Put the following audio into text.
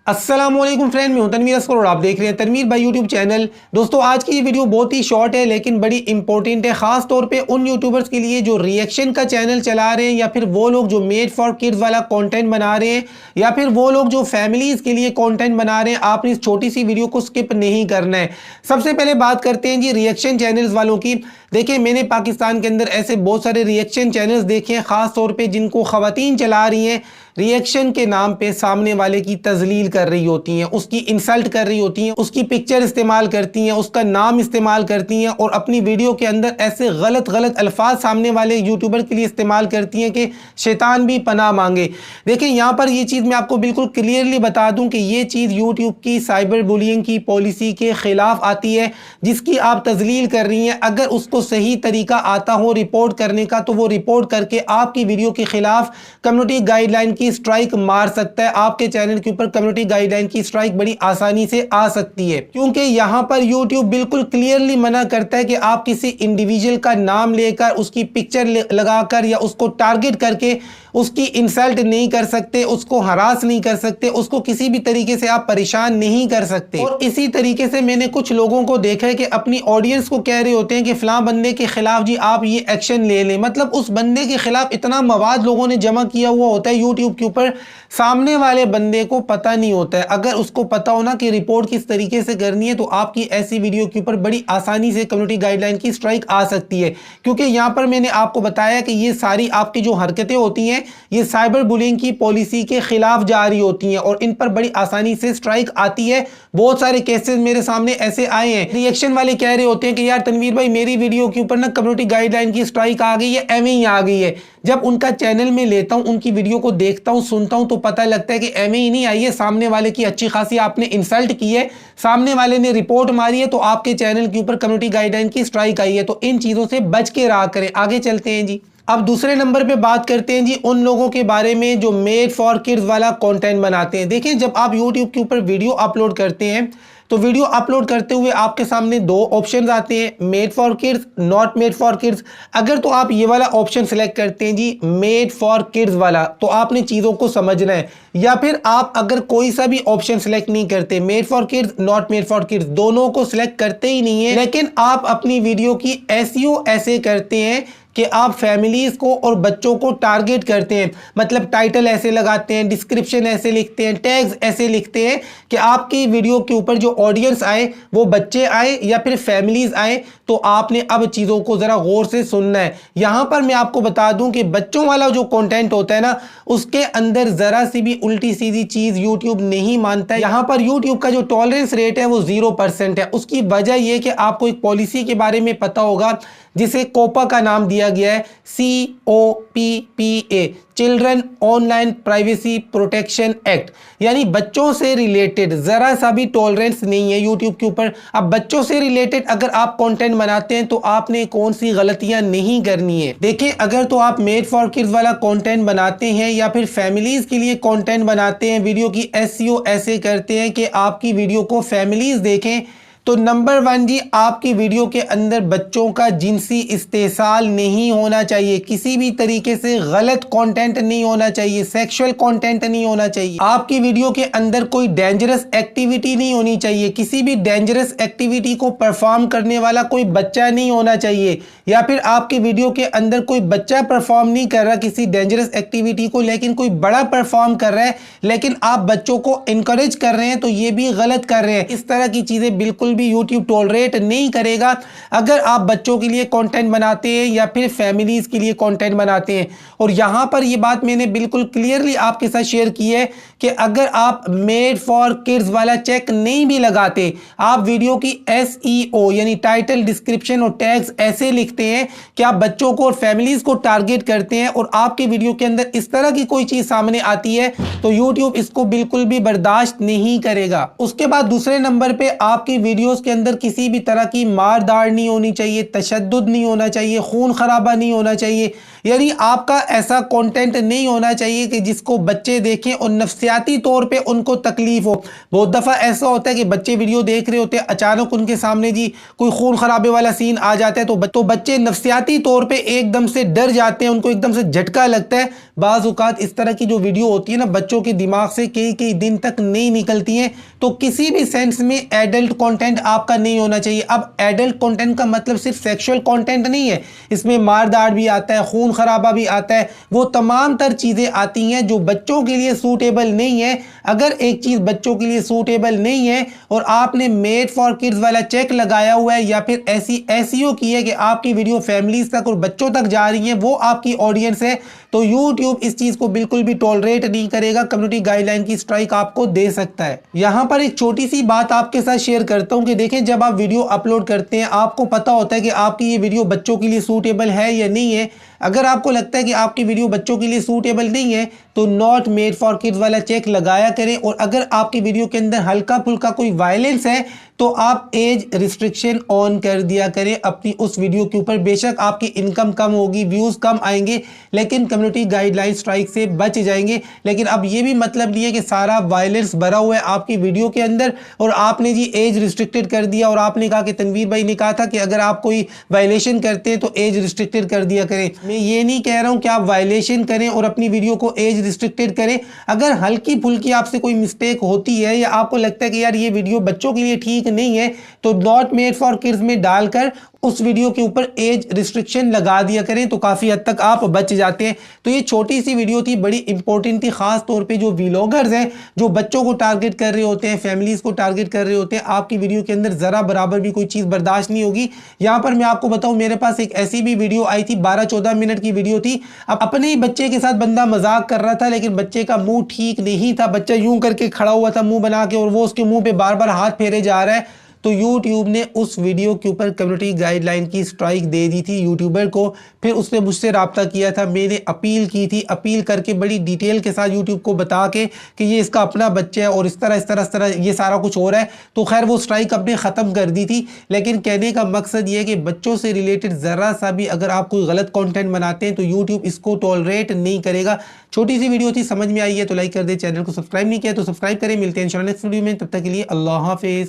अस्सलामुअलैकुम फ्रेंड, मैं हूं तनवीर अस्कर और आप देख रहे हैं तनवीर भाई यूट्यूब चैनल। दोस्तों, आज की ये वीडियो बहुत ही शॉर्ट है लेकिन बड़ी इंपॉर्टेंट है, खास तौर पे उन यूट्यूबर्स के लिए जो रिएक्शन का चैनल चला रहे हैं या फिर वो लोग जो मेड फॉर किड्स वाला कंटेंट बना रहे हैं या फिर वो लोग जो फैमिलीज के लिए कंटेंट बना रहे हैं। आपने इस छोटी सी वीडियो को स्किप नहीं करना है। सबसे पहले बात करते हैं जी रिएक्शन चैनल्स वालों की। देखिए, मैंने पाकिस्तान के अंदर ऐसे बहुत सारे रिएक्शन चैनल्स देखे हैं, खास तौर पे जिनको खवातीन चला रही हैं, रिएक्शन के नाम पे सामने वाले की तजलील कर रही होती हैं, उसकी इंसल्ट कर रही होती हैं, उसकी पिक्चर इस्तेमाल करती हैं, उसका नाम इस्तेमाल करती हैं और अपनी वीडियो के अंदर ऐसे गलत गलत अल्फाज सामने वाले यूट्यूबर के लिए इस्तेमाल करती हैं कि शैतान भी पनाह मांगे। देखिए, यहाँ पर ये चीज़ मैं आपको बिल्कुल क्लियरली बता दूं कि ये चीज़ यूट्यूब की साइबर बुलिंग की पॉलिसी के खिलाफ आती है, जिसकी आप तजलील कर रही हैं। अगर उसको सही तरीका आता हो रिपोर्ट करने का तो वो रिपोर्ट करके आपकी वीडियो के खिलाफ कम्युनिटी गाइडलाइन की स्ट्राइक मार सकता है। आपके चैनल के ऊपर कम्युनिटी गाइडलाइन की स्ट्राइक बड़ी आसानी से आ सकती है, क्योंकि यहां पर यूट्यूब बिल्कुल क्लियरली मना करता है कि आप किसी इंडिविजुअल का नाम लेकर, उसकी पिक्चर लगाकर या उसको टारगेट करके उसकी इंसल्ट नहीं कर सकते, उसको हरास नहीं कर सकते, उसको किसी भी तरीके से आप परेशान नहीं कर सकते। और इसी तरीके से मैंने कुछ लोगों को देखा है कि अपनी ऑडियंस को कह रहे होते हैं कि फलां बंदे के खिलाफ जी आप ये एक्शन ले लें। मतलब उस बंदे के खिलाफ इतना मवाद लोगों ने जमा किया हुआ होता है यूट्यूब के ऊपर, सामने वाले बंदे को पता नहीं होता है। अगर उसको पता हो ना कि रिपोर्ट किस तरीके से करनी है तो आपकी ऐसी वीडियो के ऊपर बड़ी आसानी से कम्युनिटी गाइडलाइन की स्ट्राइक आ सकती है, क्योंकि यहाँ पर मैंने आपको बताया कि ये सारी आपकी जो हरकतें होती हैं ये साइबर बुलिंग की पॉलिसी के खिलाफ जारी होती हैं और इन पर बड़ी आसानी से स्ट्राइक आती है। बहुत सारे केसेस मेरे सामने ऐसे आए हैं। रिएक्शन वाले कह रहे होते हैं कि यार तनवीर भाई, मेरी वीडियो के ऊपर ना कम्युनिटी गाइडलाइन की स्ट्राइक आ गई है, एवं ही आ गई है। जब उनका चैनल में लेता हूं, उनकी वीडियो को देखता हूं, सुनता हूं तो पता लगता है कि एवं ही नहीं आई है, सामने वाले की अच्छी खासी आपने इंसल्ट की है, सामने वाले ने रिपोर्ट मारी है तो आपके चैनल के ऊपर कम्युनिटी गाइडलाइन की स्ट्राइक आई है। तो इन चीजों से बच के रहा करें। आगे चलते हैं जी। अब दूसरे नंबर पे बात करते हैं जी उन लोगों के बारे में जो मेड फॉर किड्स वाला कंटेंट बनाते हैं। देखिए, जब आप यूट्यूब के ऊपर वीडियो अपलोड करते हैं तो वीडियो अपलोड करते हुए आपके सामने दो ऑप्शंस आते हैं, made for kids, not made for kids. अगर तो आप ये वाला ऑप्शन सेलेक्ट करते हैं जी मेड फॉर किड्स वाला, तो आपने चीज़ों को समझना है। या फिर आप अगर कोई सा भी ऑप्शन सेलेक्ट नहीं करते, made for kids, not made for kids, दोनों को सिलेक्ट करते ही नहीं है, लेकिन आप अपनी वीडियो की एसईओ ऐसे करते हैं कि आप फैमिलीज को और बच्चों को टारगेट करते हैं। मतलब टाइटल ऐसे लगाते हैं, डिस्क्रिप्शन ऐसे लिखते हैं, टैग्स ऐसे लिखते हैं कि आपकी वीडियो के ऊपर जो ऑडियंस आए वो बच्चे आए या फिर फैमिलीज आए। तो आपने अब चीज़ों को ज़रा गौर से सुनना है। यहाँ पर मैं आपको बता दूं कि बच्चों वाला जो कंटेंट होता है ना, उसके अंदर ज़रा सी भी उल्टी सीधी चीज़ यूट्यूब नहीं मानता है। यहाँ पर यूट्यूब का जो टॉलरेंस रेट है वो 0% है। उसकी वजह यह कि आपको एक पॉलिसी के बारे में पता होगा जिसे कोपा का नाम दिया गया है, COPPA, children online privacy protection act. यानी बच्चों से रिलेटेड जरा सा भी टॉलरेंस नहीं है यूट्यूब के ऊपर। अब बच्चों से रिलेटेड अगर आप कंटेंट बनाते हैं तो आपने कौन सी गलतियां नहीं करनी है। देखिए, अगर तो आप मेड फॉर किड्स वाला कंटेंट बनाते हैं या फिर फैमिलीज के लिए कंटेंट बनाते हैं, वीडियो की एसईओ ऐसे करते हैं कि आपकी वीडियो को फैमिलीज देखें, तो नंबर 1 जी, आपकी वीडियो के अंदर बच्चों का जिनसी इस्तेसाल नहीं होना चाहिए। किसी भी तरीके से गलत कंटेंट नहीं होना चाहिए, सेक्सुअल कंटेंट नहीं होना चाहिए। आपकी वीडियो के अंदर कोई डेंजरस एक्टिविटी नहीं होनी चाहिए। किसी भी डेंजरस एक्टिविटी को परफॉर्म करने वाला कोई बच्चा नहीं होना चाहिए, या फिर आपकी वीडियो के अंदर कोई बच्चा परफॉर्म नहीं कर रहा किसी डेंजरस एक्टिविटी को, लेकिन कोई बड़ा परफॉर्म कर रहा है, लेकिन आप बच्चों को इनकरेज कर रहे हैं, तो ये भी गलत कर रहे हैं। इस तरह की चीजें बिल्कुल भी YouTube टॉलरेट नहीं करेगा। अगर आप बच्चों के लिए कंटेंट बनाते हैं या फिर फैमिलीज के लिए कंटेंट बनाते हैं, और यहां पर ये बात मैंने बिल्कुल क्लियरली आपके साथ शेयर की है कि अगर आप मेड फॉर किड्स वाला चेक नहीं भी लगाते, आप वीडियो की SEO यानी टाइटल, डिस्क्रिप्शन और टैग्स ऐसे लिखते हैं कि आप बच्चों को और फैमिलीज को टारगेट करते हैं, और आपके वीडियो के अंदर इस तरह की कोई चीज सामने आती है तो YouTube इसको बिल्कुल भी बर्दाश्त नहीं करेगा। उसके बाद दूसरे नंबर पे आपकी वीडियो वीडियोस के अंदर किसी भी तरह की मार दाड़ नहीं होनी चाहिए, तशद्दुद नहीं होना चाहिए, खून खराबा नहीं होना चाहिए। यानी आपका ऐसा कंटेंट नहीं होना चाहिए कि जिसको बच्चे देखें और नफ्सियाती तौर पे उनको तकलीफ हो। बहुत दफ़ा ऐसा होता है कि बच्चे वीडियो देख रहे होते हैं, अचानक उनके सामने जी कोई खून खराबे वाला सीन आ जाता है तो बच्चे नफ्सियाती तौर पे एकदम से डर जाते हैं, उनको एकदम से झटका लगता है। बाज़ औक़ात इस तरह की जो वीडियो होती है ना, बच्चों के दिमाग से कई कई दिन तक नहीं निकलती हैं। तो किसी भी सेंस में एडल्ट कंटेंट आपका नहीं होना चाहिए। अब एडल्ट कंटेंट का मतलब सिर्फ सेक्सुअल कंटेंट नहीं है, इसमें मार दाड़ भी आता है, खून खराबा भी आता है, वो तमाम तर चीज़ें आती हैं जो बच्चों के लिए सूटेबल नहीं है। अगर एक चीज़ बच्चों के लिए सूटेबल नहीं है और आपने मेड फॉर किड्स वाला चेक लगाया हुआ है या फिर ऐसी एसईओ की है कि आपकी वीडियो फैमिलीज तक और बच्चों तक जा रही है, वो आपकी ऑडियंस है, तो यूट्यूब इस चीज़ को बिल्कुल भी टॉलरेट नहीं करेगा, कम्युनिटी गाइडलाइन की स्ट्राइक आपको दे सकता है। यहाँ पर एक छोटी सी बात आपके साथ शेयर करता हूँ कि देखें, जब आप वीडियो अपलोड करते हैं आपको पता होता है कि आपकी ये वीडियो बच्चों के लिए सूटेबल है या नहीं है। अगर आपको लगता है कि आपकी वीडियो बच्चों के लिए सूटेबल नहीं है तो नॉट मेड फॉर किड्स वाला चेक लगाया करें। और अगर आपकी वीडियो के अंदर हल्का फुल्का कोई वायलेंस है तो आप एज रिस्ट्रिक्शन ऑन कर दिया करें अपनी उस वीडियो के ऊपर। बेशक आपकी इनकम कम होगी, व्यूज़ कम आएंगे, लेकिन कम्युनिटी गाइडलाइन स्ट्राइक से बच जाएंगे। लेकिन अब ये भी मतलब नहीं है कि सारा वायलेंस भरा हुआ है आपकी वीडियो के अंदर और आपने जी एज रिस्ट्रिक्टेड कर दिया और आपने कहा कि तनवीर भाई ने कहा था कि अगर आप कोई वायलेशन करते हैं तो एज रिस्ट्रिक्टेड कर दिया करें। मैं ये नहीं कह रहा हूँ कि आप वायलेशन करें और अपनी वीडियो को एज रिस्ट्रिक्टेड करें। अगर हल्की फुल्की आपसे कोई मिस्टेक होती है या आपको लगता है कि यार ये वीडियो बच्चों के लिए ठीक नहीं है तो नॉट मेड फॉर किड्स में डालकर उस वीडियो के ऊपर एज रिस्ट्रिक्शन लगा दिया करें, तो काफ़ी हद तक आप बच जाते हैं। तो ये छोटी सी वीडियो थी, बड़ी इंपॉर्टेंट थी, खास तौर पे जो व्लॉगर्स हैं जो बच्चों को टारगेट कर रहे होते हैं, फैमिलीज को टारगेट कर रहे होते हैं, आपकी वीडियो के अंदर ज़रा बराबर भी कोई चीज़ बर्दाश्त नहीं होगी। यहाँ पर मैं आपको बताऊँ, मेरे पास एक ऐसी भी वीडियो आई थी, 12-14 मिनट की वीडियो थी। अब अपने ही बच्चे के साथ बंदा मजाक कर रहा था लेकिन बच्चे का मुंह ठीक नहीं था, बच्चा यूं करके खड़ा हुआ था मुंह बना के और वो उसके मुंह पे बार बार हाथ फेरे जा रहा है। तो YouTube ने उस वीडियो के ऊपर कम्युनिटी गाइडलाइन की स्ट्राइक दे दी थी यूट्यूबर को। फिर उसने मुझसे रब्ता किया था, मैंने अपील की थी, अपील करके बड़ी डिटेल के साथ YouTube को बता के कि ये इसका अपना बच्चा है और इस तरह ये सारा कुछ हो रहा है। तो खैर वो स्ट्राइक अपने ख़त्म कर दी थी। लेकिन कहने का मकसद ये है कि बच्चों से रिलेटेड ज़रा सा भी अगर आप कोई गलत कॉन्टेंट बनाते हैं तो यूट्यूब इसको टॉलरेट नहीं करेगा। छोटी सी वीडियो थी, समझ में आई है तो लाइक कर दे, चैनल को सब्सक्राइब नहीं किया तो सब्सक्राइब करें। मिलते हैं इंशाल्लाह नेक्स्ट वीडियो में, तब तक के लिए अल्लाह हाफिज़।